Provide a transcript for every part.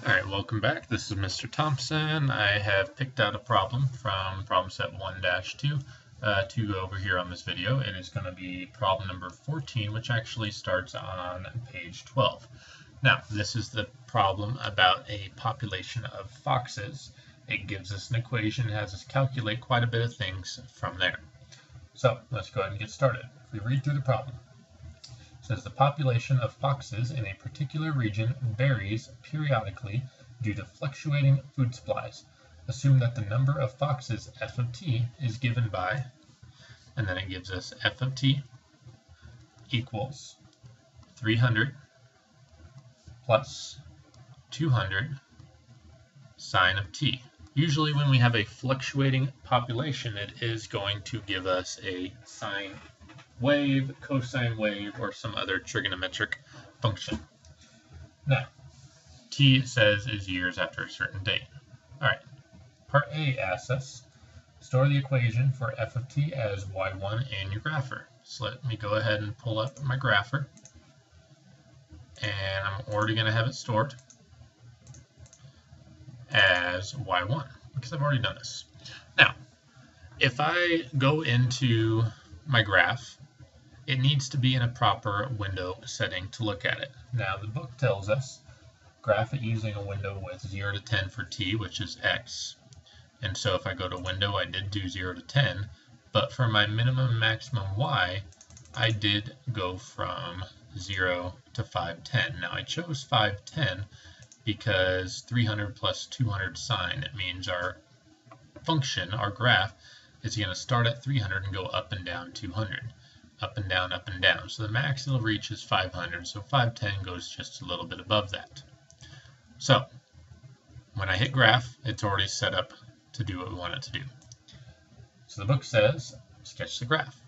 Alright, welcome back. This is Mr. Thompson. I have picked out a problem from problem set 1-2 to go over here on this video. It is going to be problem number 14, which actually starts on page 12. Now, this is the problem about a population of foxes. It gives us an equation, it has us calculate quite a bit of things from there. So, let's go ahead and get started. If we read through the problem, it says the population of foxes in a particular region varies periodically due to fluctuating food supplies. Assume that the number of foxes f of t is given by, and then it gives us f of t equals 300 plus 200 sine of t. Usually when we have a fluctuating population, it is going to give us a sine wave, cosine wave, or some other trigonometric function. Now, t, it says, is years after a certain date. Alright, part A asks us, store the equation for f of t as y1 in your grapher. So let me go ahead and pull up my grapher, and I'm already going to have it stored as y1, because I've already done this. Now, if I go into my graph, it needs to be in a proper window setting to look at it. Now, the book tells us graph it using a window with 0 to 10 for t, which is x. And so if I go to window, I did do 0 to 10, but for my minimum and maximum y, I did go from 0 to 510. Now, I chose 510 because 300 plus 200 sine, it means our function, our graph, is going to start at 300 and go up and down 200. Up and down, up and down. So the max it'll reach is 500, so 510 goes just a little bit above that. So, when I hit graph, it's already set up to do what we want it to do. So the book says, sketch the graph.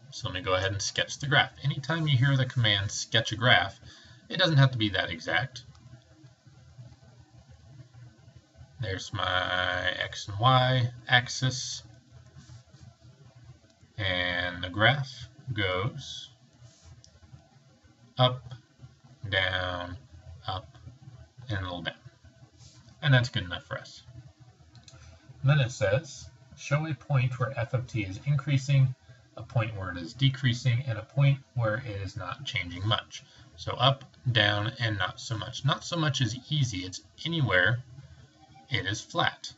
So let me go ahead and sketch the graph. Anytime you hear the command sketch a graph, it doesn't have to be that exact. There's my x and y axis, and the graph goes up, down, up, and a little down. And that's good enough for us. And then it says, show a point where f of t is increasing, a point where it is decreasing, and a point where it is not changing much. So up, down, and not so much. Not so much is easy. It's anywhere it is flat.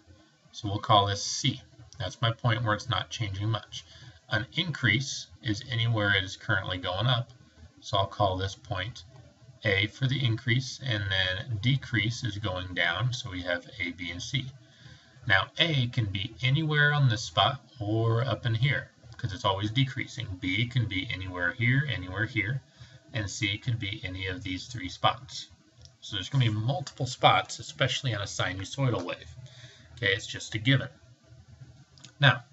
So we'll call this C. That's my point where it's not changing much. An increase is anywhere it is currently going up, so I'll call this point A for the increase, and then decrease is going down, so we have A, B, and C. Now A can be anywhere on this spot or up in here, because it's always decreasing. B can be anywhere here, and C could be any of these three spots. So there's going to be multiple spots, especially on a sinusoidal wave. Okay, it's just a given. Now,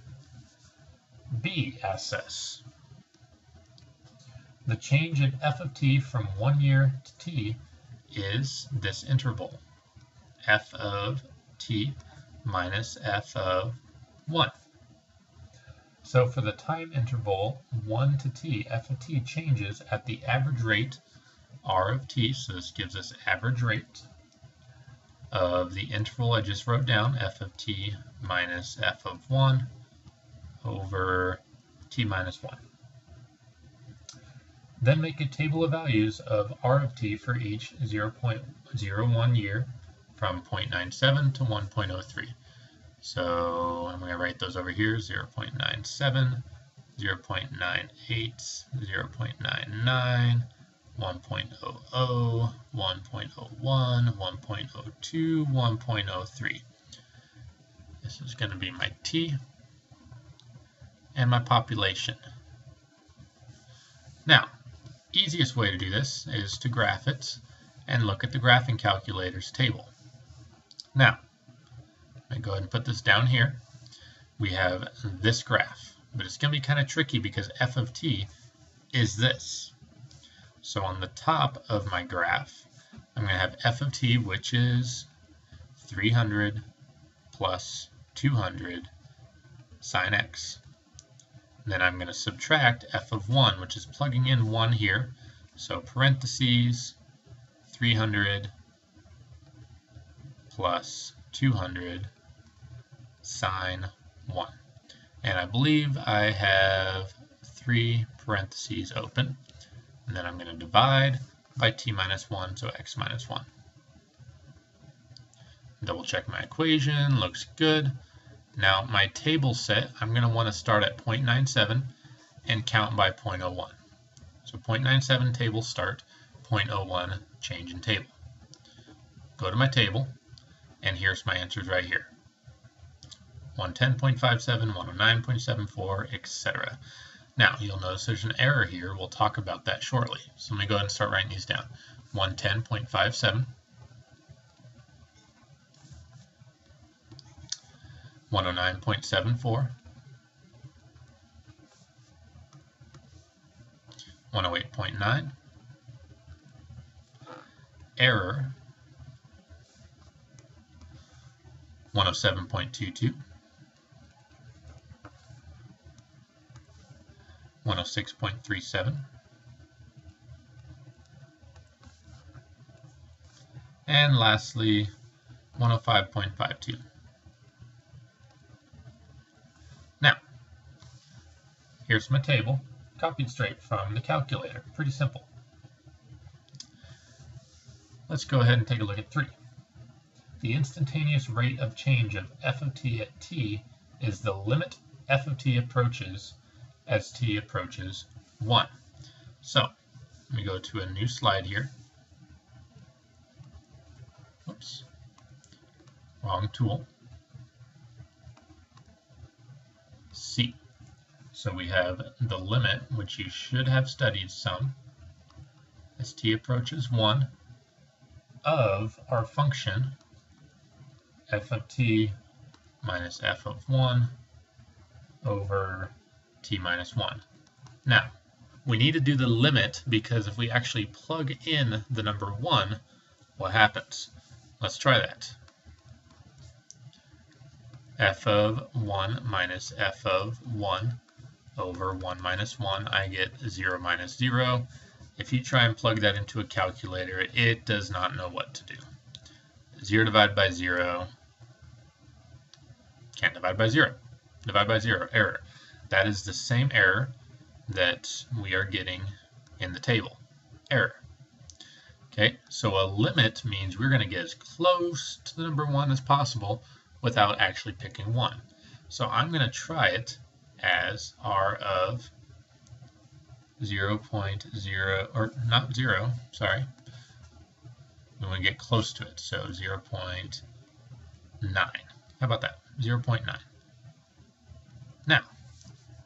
B asks us, the change in f of t from 1 year to t is this interval, f of t minus f of 1. So for the time interval 1 to t, f of t changes at the average rate r of t, so this gives us average rate of the interval I just wrote down, f of t minus f of 1 over t minus 1. Then make a table of values of r of t for each 0.01 year from 0.97 to 1.03. So I'm going to write those over here, 0.97, 0.98, 0.99, 1.00, 1.01, 1.02, 1.03. This is going to be my t and my population. Now, easiest way to do this is to graph it and look at the graphing calculator's table. Now, I go ahead and put this down here. We have this graph, but it's going to be kind of tricky because f of t is this. So on the top of my graph, I'm going to have f of t, which is 300 plus 200 sine x. Then I'm going to subtract f of 1, which is plugging in 1 here. So parentheses, 300 plus 200 sine 1. And I believe I have 3 parentheses open. And then I'm going to divide by t minus 1, so x minus 1. Double check my equation, looks good. Now my table set, I'm going to want to start at 0.97 and count by 0.01. So 0.97 table start, 0.01 change in table. Go to my table, and here's my answers right here. 110.57, 109.74, etc. Now, you'll notice there's an error here. We'll talk about that shortly. So let me go ahead and start writing these down. 110.57, 109.74, 108.9, error, 107.22, 106.37, and lastly 105.52. Now, here's my table, copied straight from the calculator. Pretty simple. Let's go ahead and take a look at 3. The instantaneous rate of change of f of t at t is the limit f of t approaches as t approaches 1. So, let me go to a new slide here. Oops, wrong tool. C. So we have the limit, which you should have studied some, as t approaches 1, of our function f of t minus f of 1 over t minus 1. Now, we need to do the limit because if we actually plug in the number 1, what happens? Let's try that. F of 1 minus f of 1 over 1 minus 1, I get 0 minus 0. If you try and plug that into a calculator, it does not know what to do. 0 divided by 0, can't divide by 0. Divide by 0, error. That is the same error that we are getting in the table. Error. Okay, so a limit means we're going to get as close to the number 1 as possible without actually picking 1. So I'm going to try it as r of 0.0, or not 0, sorry. We want to get close to it, so 0.9. How about that? 0.9. Now,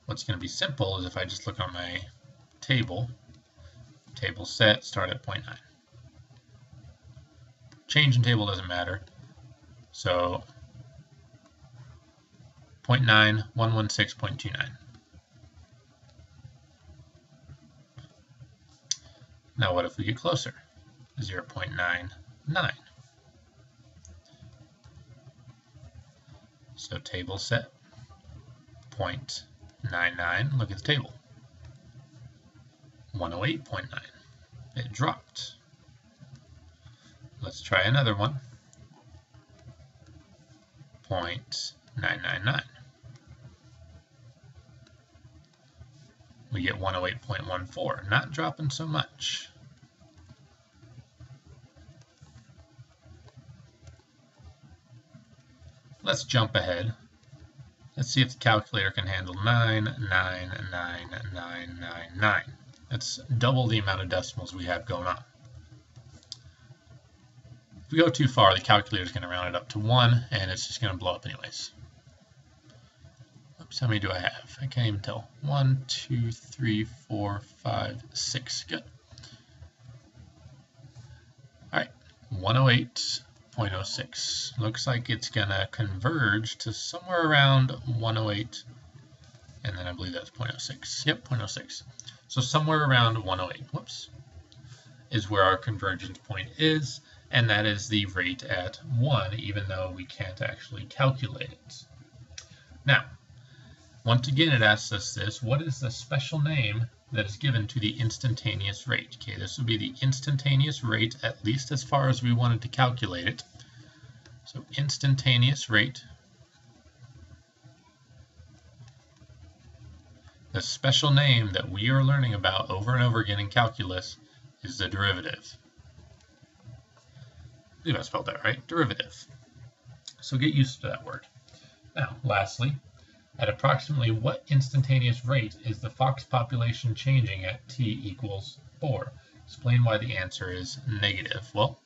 what's going to be simple is if I just look on my table set, start at 0.9. Change in table doesn't matter, so 0.9, 116.29. Now what if we get closer? 0.99. So table set, 0.99, look at the table. 108.9. It dropped. Let's try another one. 0.999. We get 108.14, not dropping so much. Let's jump ahead. Let's see if the calculator can handle 9999999. That's double the amount of decimals we have going on. If we go too far, the calculator is going to round it up to 1, and it's just going to blow up anyways. Oops, how many do I have? I can't even tell. 1, 2, 3, 4, 5, 6. Good. Alright, 108.06. Looks like it's going to converge to somewhere around 108, and then I believe that's 0.06. Yep, 0.06. So somewhere around 108, whoops, is where our convergence point is, and that is the rate at 1, even though we can't actually calculate it. Now, once again it asks us this, what is the special name that is given to the instantaneous rate? Okay, this would be the instantaneous rate, at least as far as we wanted to calculate it. So instantaneous rate. The special name that we are learning about over and over again in calculus is the derivative. I believe I spelled that right, derivative. So get used to that word. Now, lastly, at approximately what instantaneous rate is the fox population changing at t equals 4? Explain why the answer is negative. Well,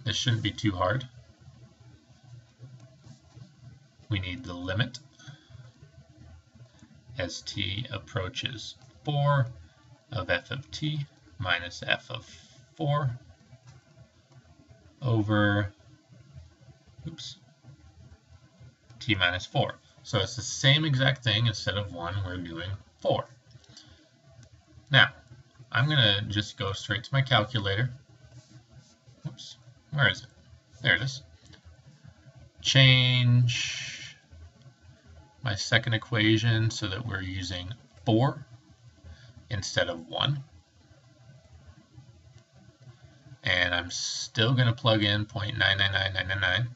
this shouldn't be too hard. We need the limit as t approaches 4 of f of t minus f of 4 over t minus 4. So it's the same exact thing. Instead of 1, we're doing 4. Now, I'm going to just go straight to my calculator. Oops, where is it? There it is. Change my second equation so that we're using 4 instead of 1. And I'm still going to plug in 0.999999.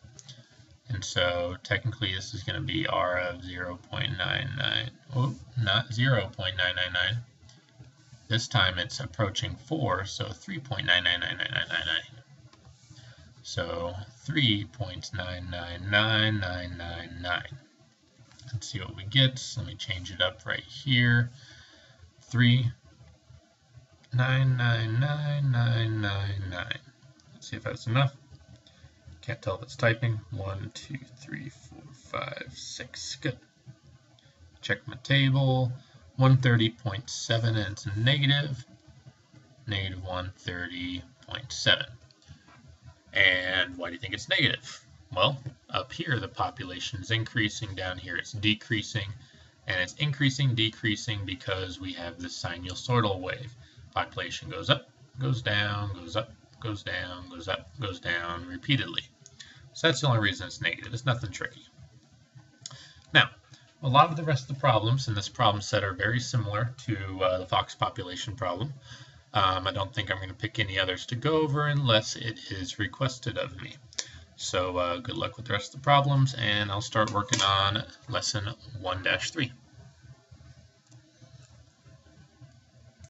And so technically this is going to be r of 0.99. Oh, not 0.999. This time it's approaching 4, so 3.9999999. So 3.999999. Let's see what we get. Let me change it up right here. 3.99999. Let's see if that's enough. Can't tell if it's typing. 1, 2, 3, 4, 5, 6. Good. Check my table. 130.7 and it's negative. Negative 130.7. And why do you think it's negative? Well, up here the population is increasing, down here it's decreasing, and it's increasing, decreasing because we have this sinusoidal wave. Population goes up, goes down, goes up, goes down, goes up, goes down repeatedly. So that's the only reason it's negative. It's nothing tricky. Now, a lot of the rest of the problems in this problem set are very similar to the fox population problem. I don't think I'm going to pick any others to go over unless it is requested of me. So good luck with the rest of the problems, and I'll start working on lesson 1-3.